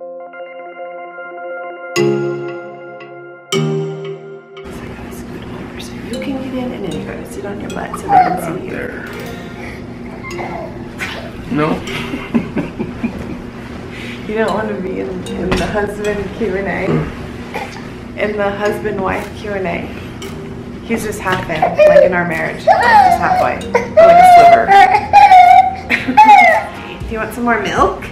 So you can get in and then you gotta sit on your butt so they can see you. There. No. You don't want to be in the husband Q&A. In the husband-wife Q&A. He's just half in, like in our marriage. Just halfway. Like a sliver. Do you want some more milk?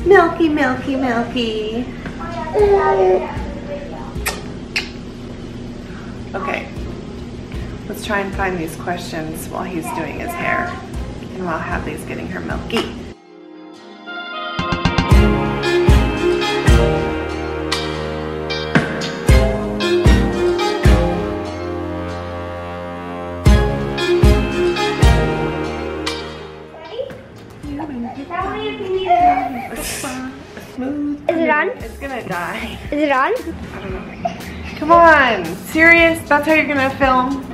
Milky, milky, milky. Okay. Let's try and find these questions while he's doing his hair. And while Hadley's getting her milky. Smooth. Is it on? It's gonna die. Is it on? I don't know. Come on, serious? That's how you're gonna film?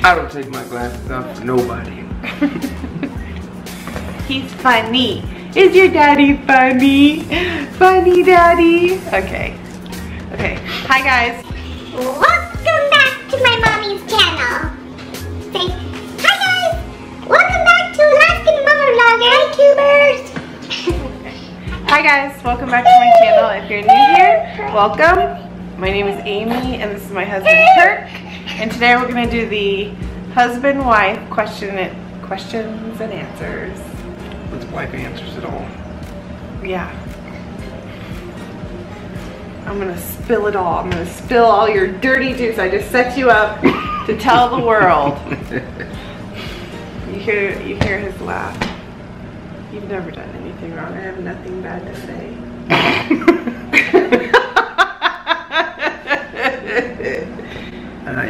I don't take my glasses off for nobody. He's funny. Is your daddy funny? Funny daddy. Okay. Okay. Hi guys. Welcome back to my mommy's channel. Say, hi guys. Welcome back to Alaskan Mama Vlogger. Hi tubers. Hi guys. Welcome back to my channel. If you're new here, welcome. My name is Amy and this is my husband Kirk. And today we're going to do the husband-wife questions and answers. It's wife answers it all. Yeah. I'm going to spill it all. I'm going to spill all your dirty juice. I just set you up to tell the world. You hear his laugh. You've never done anything wrong. I have nothing bad to say.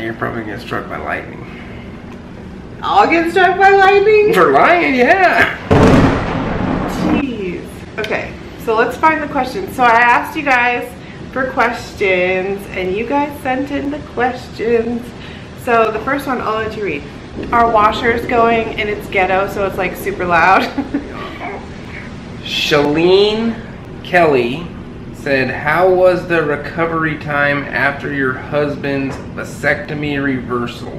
You're probably getting struck by lightning. I'll get struck by lightning? For lying, yeah. Jeez. Okay, so let's find the questions. So I asked you guys for questions, and you guys sent in the questions. So the first one, I'll let you read. Our washer's going, and it's ghetto, so it's like super loud. Shalene Kelly said, how was the recovery time after your husband's vasectomy reversal?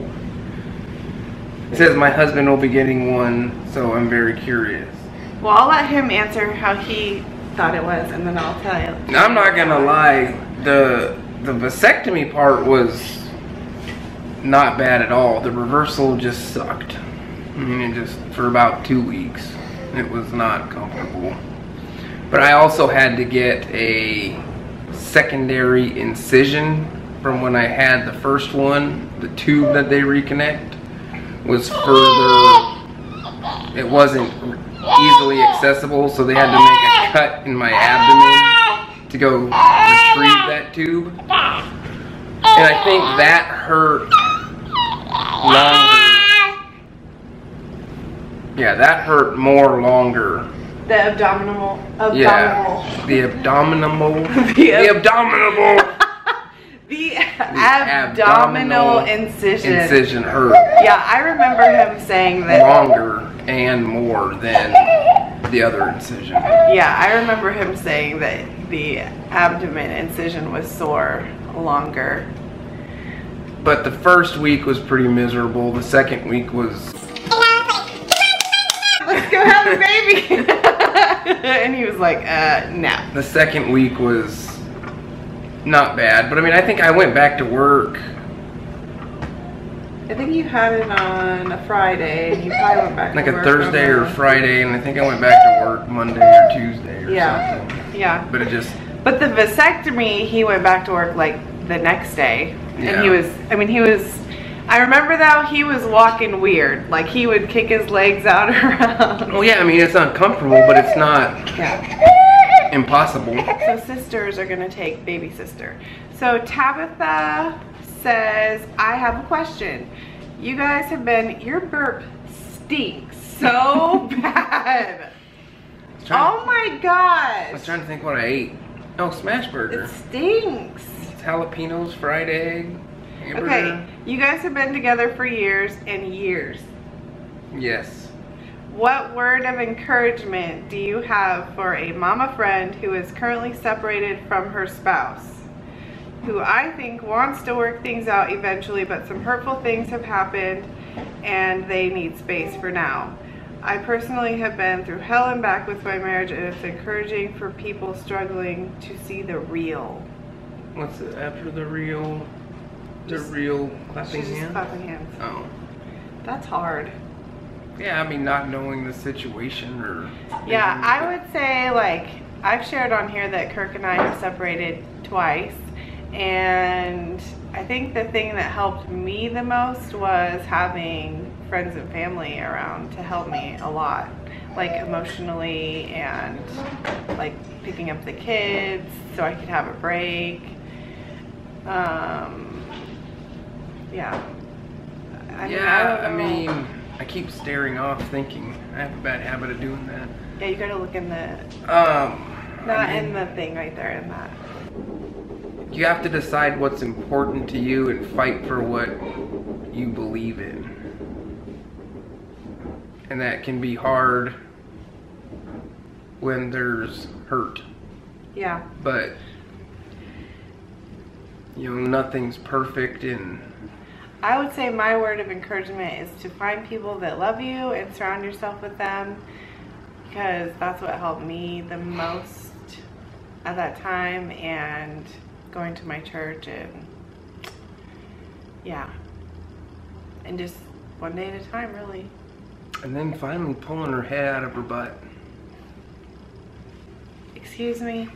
It says my husband will be getting one, so I'm very curious. Well, I'll let him answer how he thought it was, and then I'll tell you. Now, I'm not gonna lie, the vasectomy part was not bad at all. The reversal just sucked. I mean, it just, for about 2 weeks, it was not comfortable. But I also had to get a secondary incision from when I had the first one. The tube that they reconnect was further, it wasn't easily accessible, so they had to make a cut in my abdomen to go retrieve that tube. And I think that hurt longer. Yeah, that hurt more longer. The abdominal. Yeah, the abdominal. The abdominal incision. Incision hurt. Yeah, I remember him saying that. Longer and more than the other incision. Yeah, I remember him saying that the abdomen incision was sore longer. But the first week was pretty miserable. The second week was... Let's go have a baby! And he was like, no. The second week was not bad. But I mean, I think I went back to work. I think you had it on a Friday, and you probably went back to work. Like a Thursday or Friday, and I think I went back to work Monday or Tuesday or something. Yeah. But it just... But the vasectomy, he went back to work like the next day. Yeah. And he was, I remember though, he was walking weird. Like he would kick his legs out around. Oh yeah, I mean, it's uncomfortable, but it's not impossible. So sisters are gonna take baby sister. So Tabitha says, I have a question. You guys have been, your burp stinks so bad. Oh my gosh. I was trying to think what I ate. Oh, smash burger. It stinks. It's jalapenos, fried egg, hamburger. Okay, you guys have been together for years and years. Yes. What word of encouragement do you have for a mama friend who is currently separated from her spouse, who I think wants to work things out eventually, but some hurtful things have happened and they need space for now? I personally have been through hell and back with my marriage, and it's encouraging for people struggling to see the real. What's it after the real? The real clapping She's just hands? clapping hands. Oh. That's hard. Yeah, I mean, not knowing the situation or... Yeah, I would say, like, I've shared on here that Kirk and I have separated twice, and I think the thing that helped me the most was having friends and family around to help me a lot, like emotionally, and like picking up the kids so I could have a break. Yeah. I mean, I keep staring off thinking. I have a bad habit of doing that. Yeah, you gotta look in the, in the thing right there, in that. You have to decide what's important to you and fight for what you believe in. And that can be hard when there's hurt. Yeah. But, you know, nothing's perfect, and I would say my word of encouragement is to find people that love you and surround yourself with them, because that's what helped me the most at that time, and going to my church, and yeah, and just one day at a time, really. And then finally pulling her head out of her butt. Excuse me?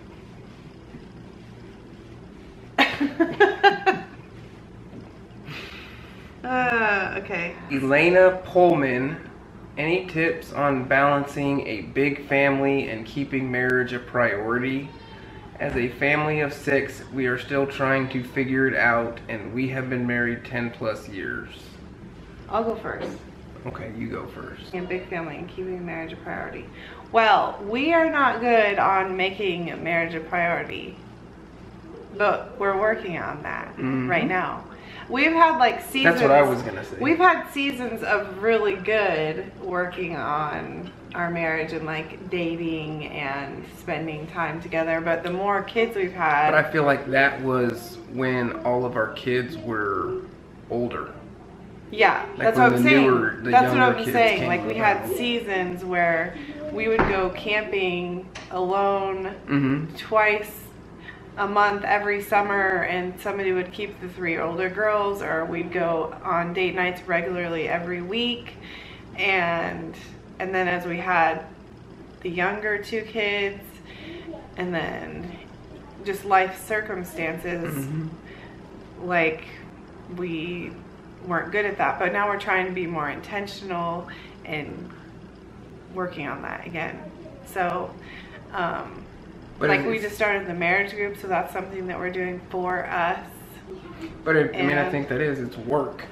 Okay. Elena Pullman, any tips on balancing a big family and keeping marriage a priority? As a family of 6, we are still trying to figure it out, and we have been married 10+ years. I'll go first. Okay, you go first. A big family and keeping marriage a priority. Well, we are not good on making marriage a priority, but we're working on that right now. We've had like seasons. That's what I was gonna say. We've had seasons of really good working on our marriage and like dating and spending time together. But the more kids we've had. But I feel like that was when all of our kids were older. Yeah, Like that's what I'm saying. That's what I'm kids saying. came Like we had around. seasons where we would go camping alone twice a month every summer, and somebody would keep the 3 older girls, or we'd go on date nights regularly every week. And then as we had the younger 2 kids, and then just life circumstances, like we weren't good at that. But now we're trying to be more intentional and working on that again. So But like we just started the marriage group, so that's something that we're doing for us. But I mean, I think it's work.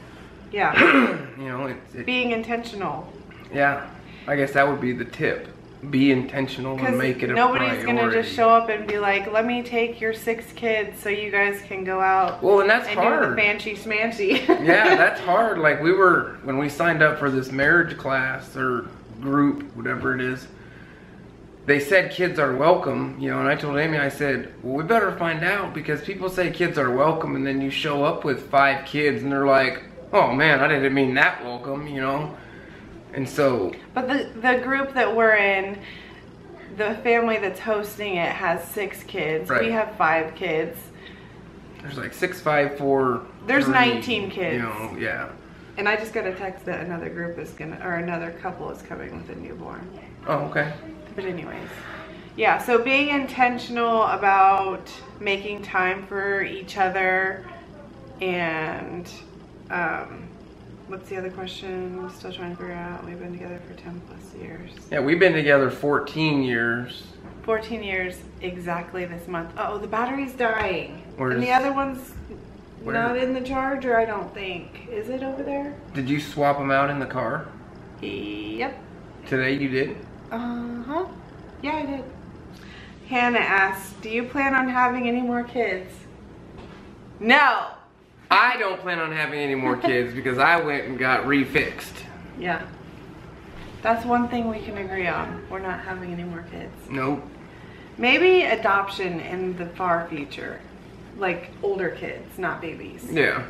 Yeah. You know, Being intentional. Yeah, I guess that would be the tip. Be intentional and make it a priority. Nobody's gonna just show up and be like, let me take your 6 kids so you guys can go out. Well, and that's do hard. the fancy schmancy. Yeah, that's hard. Like when we signed up for this marriage class or group, whatever it is, they said kids are welcome, you know, and I told Amy, I said, well, we better find out, because people say kids are welcome, and then you show up with 5 kids and they're like, oh man, I didn't mean that welcome, you know. And so, but the group that we're in, the family that's hosting it has 6 kids. Right. We have 5 kids. There's like 6, 5, 4. There's 3, 19 kids. You know, yeah. And I just got a text that another group is another couple is coming with a newborn. Oh, okay. But anyways, yeah. So being intentional about making time for each other, and what's the other question? Still trying to figure out. We've been together for 10+ years. Yeah, we've been together 14 years. 14 years exactly this month. Oh, the battery's dying. And the other one's not in the charger, I don't think. Is it over there? Did you swap them out in the car? Yep. Today you did? Uh-huh. Yeah, I did. Hannah asked, do you plan on having any more kids? No. I don't plan on having any more kids because I went and got refixed. Yeah. That's one thing we can agree on. We're not having any more kids. Nope. Maybe adoption in the far future. Like older kids, not babies. Yeah.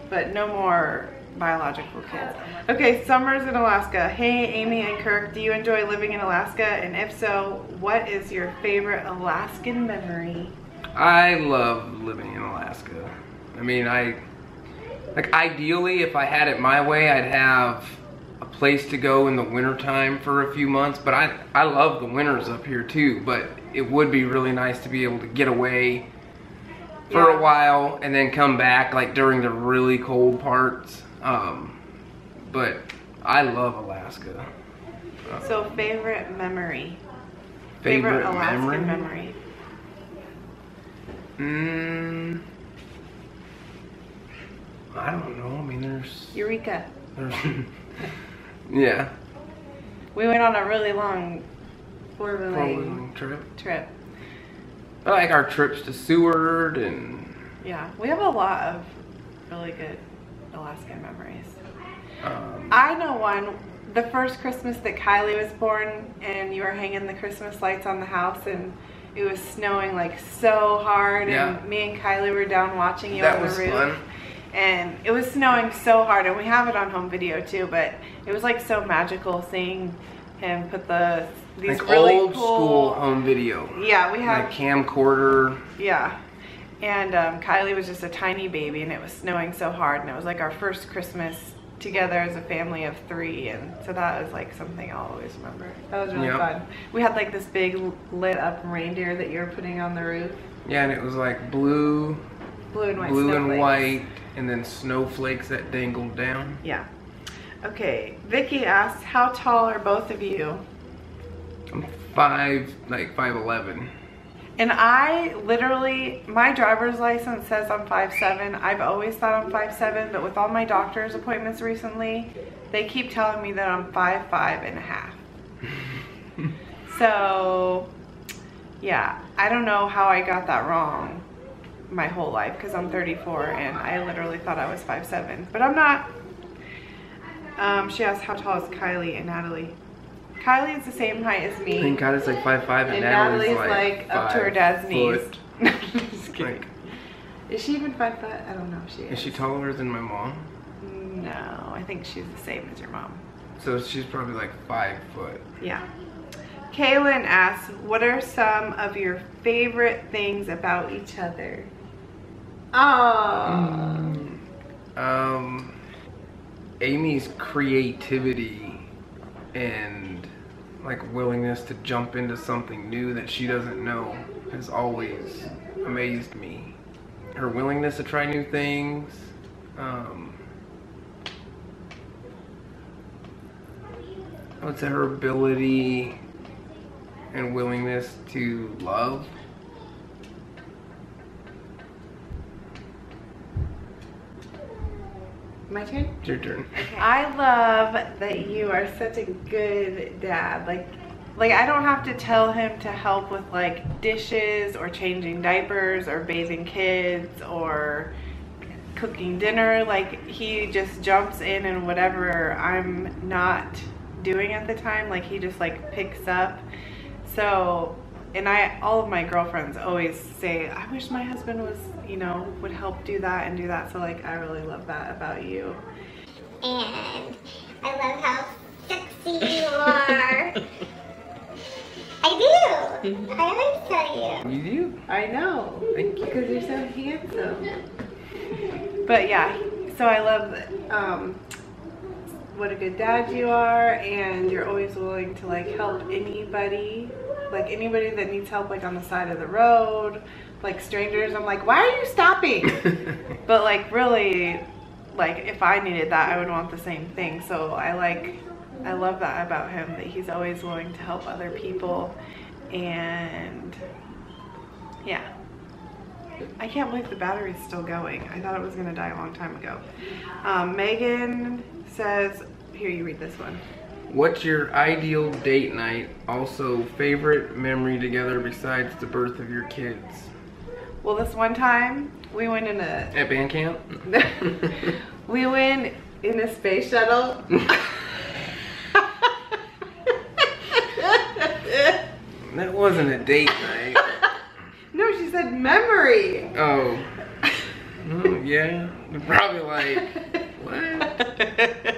But no more biological kids. Okay, summers in Alaska. Hey, Amy and Kirk, do you enjoy living in Alaska? And if so, what is your favorite Alaskan memory? I love living in Alaska. I mean, like ideally, if I had it my way, I'd have a place to go in the wintertime for a few months. But I love the winters up here too. But it would be really nice to be able to get away for a while and then come back like during the really cold parts. But I love Alaska. So favorite memory? Favorite Alaskan memory? I don't know. I mean, there's Eureka. Yeah. We went on a really long four-wheeling trip. I like our trips to Seward and... Yeah, we have a lot of really good Alaskan memories. I know one, the first Christmas that Kylie was born and you were hanging the Christmas lights on the house and it was snowing like so hard and me and Kylie were down watching you on the roof. That was fun. And it was snowing so hard and we have it on home video too, but it was like so magical seeing him put these like really old cool school home video. Yeah, we have like camcorder. Yeah. And Kylie was just a tiny baby and it was snowing so hard and it was like our first Christmas together as a family of 3, and so that was like something I'll always remember. That was really fun. We had like this big lit up reindeer that you were putting on the roof. Yeah, and it was like blue and white, and then snowflakes that dangled down. Yeah. Okay, Vicky asks, how tall are both of you? I'm 5'11". And I literally, my driver's license says I'm 5'7". I've always thought I'm 5'7", but with all my doctor's appointments recently, they keep telling me that I'm 5'5.5". So, yeah, I don't know how I got that wrong my whole life because I'm 34 and I literally thought I was 5'7", but I'm not. She asked, how tall is Kylie and Natalie? Kylie is the same height as me. I think Kylie's like 5'5" and Natalie's like up to her dad's knees. Just kidding. Like, is she even 5 foot? I don't know if she is. Is she taller than my mom? No, I think she's the same as your mom. So she's probably like 5 foot. Yeah. Kaylin asks, what are some of your favorite things about each other? Oh. Amy's creativity and like willingness to jump into something new that she doesn't know has always amazed me. Her willingness to try new things. I would say her ability and willingness to love. My turn? It's your turn. Okay. I love that you are such a good dad. Like I don't have to tell him to help with like dishes or changing diapers or bathing kids or cooking dinner. Like he just jumps in and whatever I'm not doing at the time, like he just like picks up. So, and all of my girlfriends always say, I wish my husband was, you know, would help do that and do that. So like, I really love that about you. And I love how sexy you are. I do. I always tell you. You do? I know. Thank you. Because you're so handsome. But yeah, so I love that, what a good dad you are, and you're always willing to like help anybody. Like anybody that needs help like on the side of the road, like strangers, I'm like, why are you stopping? But like really, like if I needed that, I would want the same thing. So I love that about him, that he's always willing to help other people. And yeah, I can't believe the battery's still going. I thought it was gonna die a long time ago. Megan says, here, you read this one. What's your ideal date night? Also, favorite memory together besides the birth of your kids? Well, this one time we went in a... At band camp? We went in a space shuttle. wasn't a date night. No, she said memory. Oh. Yeah. Probably like, what?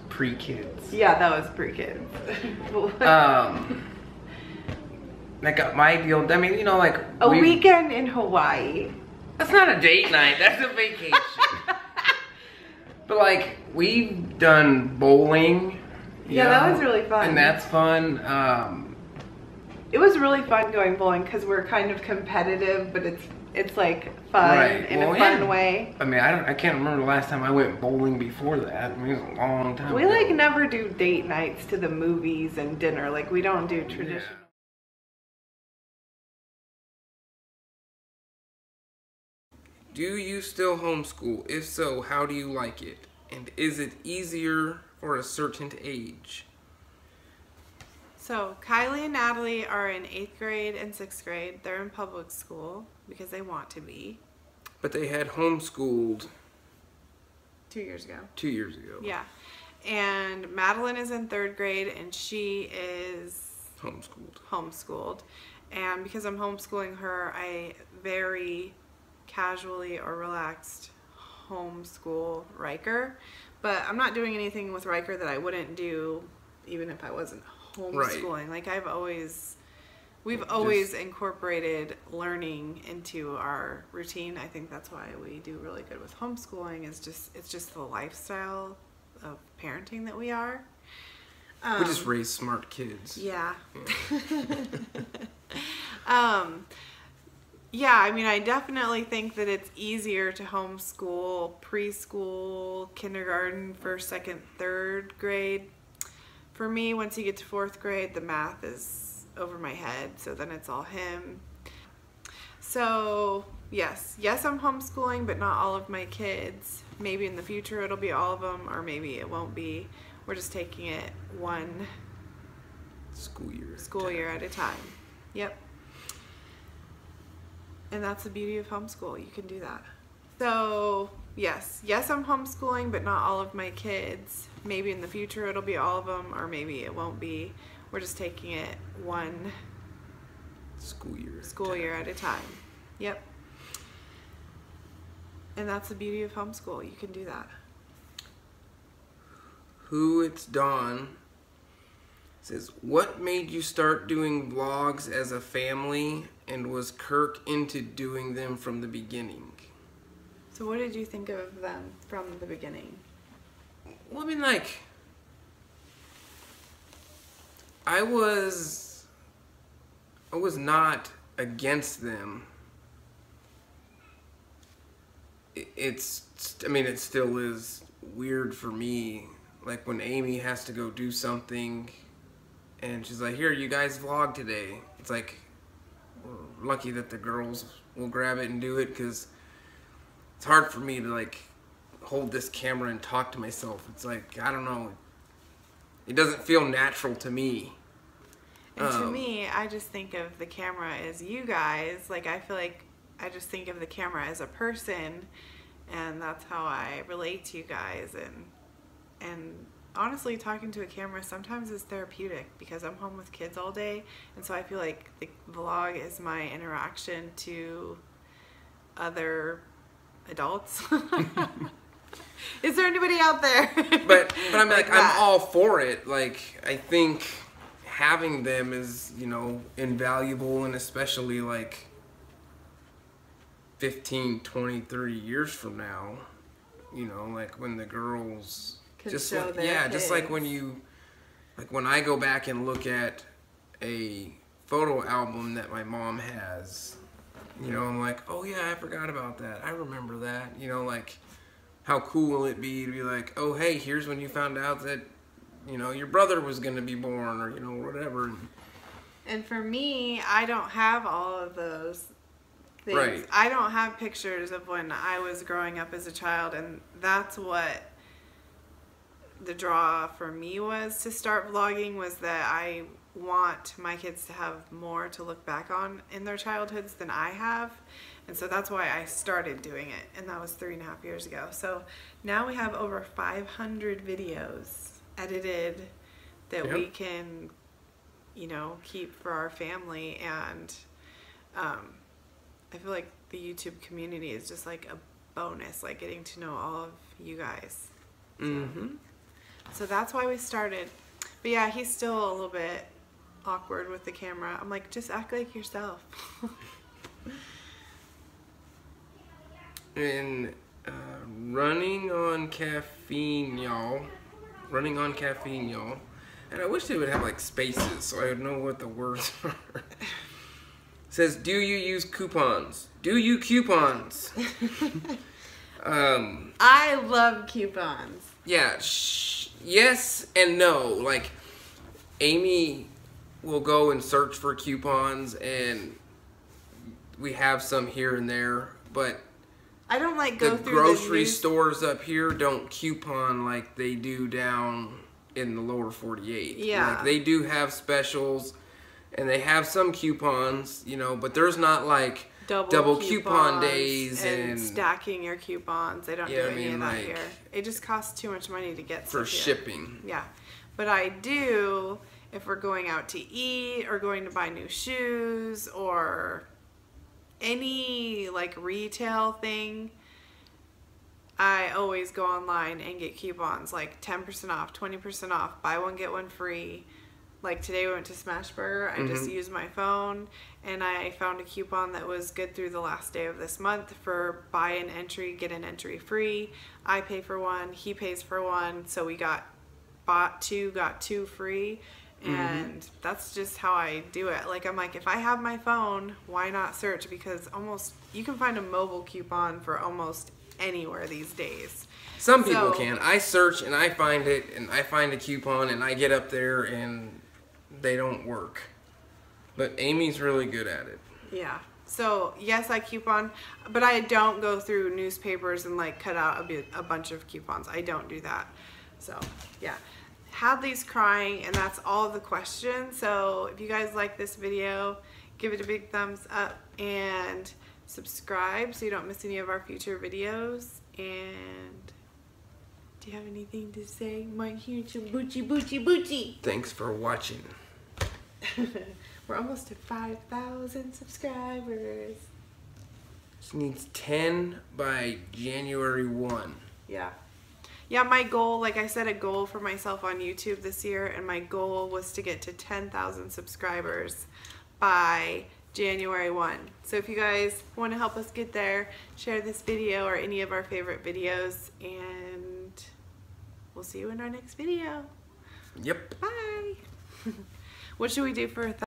Pre-kids. Yeah, that was pre-kids. That got my deal. I mean, you know, like a weekend in Hawaii. That's not a date night. That's a vacation. But like, we've done bowling. Yeah, that was really fun. And that's fun. It was really fun going bowling because we're kind of competitive, but it's like fun in a fun way. I mean, I can't remember the last time I went bowling before that. I mean, it was a long time ago. We like never do date nights to the movies and dinner. Like we don't do traditional. Yeah. Do you still homeschool? If so, how do you like it? And is it easier for a certain age? So Kylie and Natalie are in 8th grade and 6th grade. They're in public school because they want to be. But they had homeschooled 2 years ago. 2 years ago. Yeah. And Madeline is in 3rd grade and she is homeschooled. And because I'm homeschooling her, I very casually or relaxed homeschool Riker. But I'm not doing anything with Riker that I wouldn't do even if I wasn't homeschooling. Like we've always incorporated learning into our routine. I think that's why we do really good with homeschooling. It's just the lifestyle of parenting that we are. We just raise smart kids. Yeah. Yeah, I mean, I definitely think that it's easier to homeschool preschool, kindergarten, 1st, 2nd, 3rd grade. For me, once you get to 4th grade, the math is over my head, so then it's all him. So, yes, I'm homeschooling, but not all of my kids. Maybe in the future it'll be all of them, or maybe it won't be. We're just taking it one school year at a time. Yep. And that's the beauty of homeschool. You can do that. So, yes, I'm homeschooling, but not all of my kids. Maybe in the future it'll be all of them, or maybe it won't be. We're just taking it one school year at a time. Yep. And that's the beauty of homeschool. You can do that. Who It's Dawn says, what made you start doing vlogs as a family, and was Kirk into doing them from the beginning? So what did you think of them from the beginning? Well, I mean, like, I was not against them. I mean, it still is weird for me, like when Amy has to go do something and she's like, here, you guys vlog today. It's like, we're lucky that the girls will grab it and do it, because it's hard for me to like hold this camera and talk to myself. It's like, I don't know, it doesn't feel natural to me. And to me, I just think of the camera as you guys. Like, I feel like I just think of the camera as a person, and that's how I relate to you guys. And honestly, talking to a camera sometimes is therapeutic, because I'm home with kids all day, and so I feel like the vlog is my interaction to other adults. Is there anybody out there? But I'm like I'm all for it. Like, I think having them is, you know, invaluable, and especially like 15, 20, 30 years from now, you know, like when the girls just like, yeah, just like when I go back and look at a photo album that my mom has, you know, I'm like, oh yeah, I forgot about that. I remember that. You know, like, how cool will it be to be like, oh hey, here's when you found out that, you know, your brother was going to be born, or, you know, whatever. And for me, I don't have all of those things. Right. I don't have pictures of when I was growing up as a child, and that's what the draw for me was to start vlogging, was that I want my kids to have more to look back on in their childhoods than I have. And so that's why I started doing it, and that was 3.5 years ago. So now we have over 500 videos edited that we can you know, keep for our family. And I feel like the YouTube community is just like a bonus, like getting to know all of you guys. So that's why we started. But yeah, he's still a little bit awkward with the camera. I'm like, just act like yourself. And running on caffeine, y'all. Running on caffeine, y'all. And I wish they would have like spaces so I would know what the words are. Says, do you use coupons? Do you coupons? I love coupons. Yeah, yes and no. Like, Amy will go and search for coupons, and we have some here and there, but I don't like go the through grocery stores up here don't coupon like they do down in the lower 48. Yeah. Like, they do have specials, and they have some coupons, you know, but there's not like double coupon days and stacking your coupons. They don't do any of that here. It just costs too much money to get for stuff here. shipping. Yeah, but I do if we're going out to eat or going to buy new shoes or any like retail thing. I always go online and get coupons like 10% off, 20% off, buy one get one free. Like today we went to Smashburger. I just used my phone and I found a coupon that was good through the last day of this month for buy an entry, get an entry free. I pay for one, he pays for one, so we bought two, got two free. And that's just how I do it. Like, I'm like, if I have my phone, why not search? Because you can find a mobile coupon for almost anywhere these days. Some people can. I search and I find it, and I find a coupon and I get up there and they don't work. But Amy's really good at it. Yeah. So yes, I coupon, but I don't go through newspapers and like cut out a bunch of coupons. I don't do that. So yeah. Hadley's crying, and that's all the questions. So if you guys like this video, give it a big thumbs up and subscribe so you don't miss any of our future videos. And do you have anything to say, my handsome boochie? Thanks for watching. We're almost to 5,000 subscribers. She needs 10 by January 1. Yeah. Yeah, my goal, like I set a goal for myself on YouTube this year, and my goal was to get to 10,000 subscribers by January 1. So if you guys want to help us get there, share this video or any of our favorite videos, and we'll see you in our next video. Yep. Bye. What should we do for a